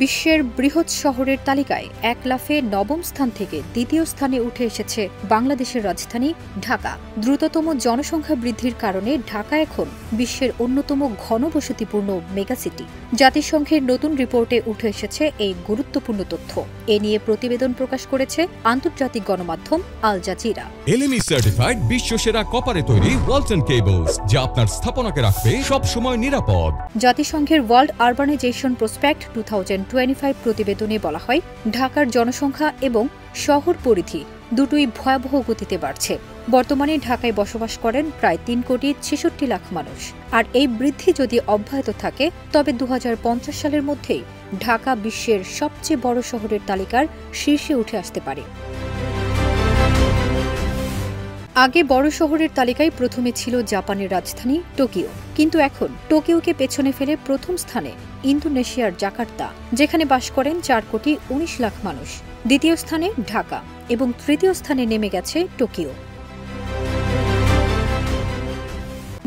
বিশ্বের বৃহৎ শহরের তালিকায় এক লাফে নবম স্থান থেকে দ্বিতীয় স্থানে উঠে এসেছে বাংলাদেশের রাজধানী ঢাকা। দ্রুততম জনসংখ্যা বৃদ্ধির কারণে ঢাকা এখন বিশ্বের অন্যতম ঘনবসতিপূর্ণ মেগাসিটি। জাতিসংঘের নতুন রিপোর্টে উঠে এসেছে এই গুরুত্বপূর্ণ তথ্য। এ নিয়ে প্রতিবেদন প্রকাশ করেছে আন্তর্জাতিক গণমাধ্যম আল জাজিরা। LME সার্টিফাইড বিশ্বসেরা কপারে তৈরি ওয়ালটন কেবলস, যা আপনার স্থাপনাকে রাখবে সব সময় নিরাপদ। জাতিসংঘের ওয়ার্ল্ড আরবানাইজেশন প্রসপেক্ট 2025 প্রতিবেদনে বলা হয়, ঢাকার জনসংখ্যা এবং শহর পরিধি দুটোই ভয়াবহ গতিতে বাড়ছে। বর্তমানে ঢাকায় বসবাস করেন প্রায় 3,66 লাখ মানুষ। আর এই বৃদ্ধি যদি অব্যাহত থাকে তবে 2050 সালের মধ্যেই ঢাকা বিশ্বের সবচেয়ে বড় শহরের তালিকার শীর্ষে উঠে আসতে পারে। আগে বড় শহরের তালিকায় প্রথমে ছিল জাপানের রাজধানী টোকিও, কিন্তু এখন টোকিওকে পেছনে ফেলে প্রথম স্থানে ইন্দোনেশিয়ার জাকার্তা, যেখানে বাস করেন 4,19 লাখ মানুষ। দ্বিতীয় স্থানে ঢাকা এবং তৃতীয় স্থানে নেমে গেছে টোকিও।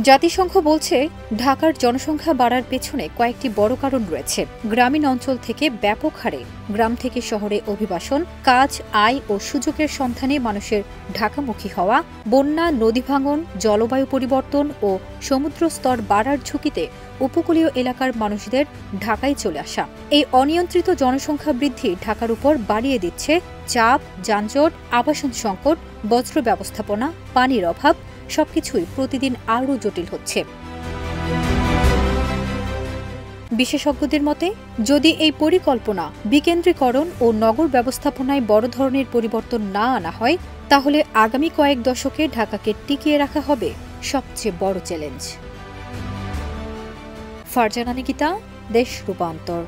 জাতিসংঘ বলছে, ঢাকার জনসংখ্যা বাড়ার পেছনে কয়েকটি বড় কারণ রয়েছে। গ্রামীণ অঞ্চল থেকে ব্যাপক হারে গ্রাম থেকে শহরে অভিবাসন, কাজ, আয় ও সুযোগের সন্ধানে মানুষের ঢাকামুখী হওয়া, বন্যা, নদী ভাঙন, জলবায়ু পরিবর্তন ও সমুদ্র স্তর বাড়ার ঝুঁকিতে উপকূলীয় এলাকার মানুষদের ঢাকায় চলে আসা। এই অনিয়ন্ত্রিত জনসংখ্যা বৃদ্ধি ঢাকার উপর বাড়িয়ে দিচ্ছে চাপ, যানজট, আবাসন সংকট, বজ্র ব্যবস্থাপনা, পানির অভাব, সবকিছুই প্রতিদিন আরও জটিল হচ্ছে। বিশেষজ্ঞদের মতে, যদি এই পরিকল্পনা, বিকেন্দ্রীকরণ ও নগর ব্যবস্থাপনায় বড় ধরনের পরিবর্তন না আনা হয়, তাহলে আগামী কয়েক দশকে ঢাকাকে টিকিয়ে রাখা হবে সবচেয়ে বড় চ্যালেঞ্জ। ফারজানা নিকিতা, দেশ রূপান্তর।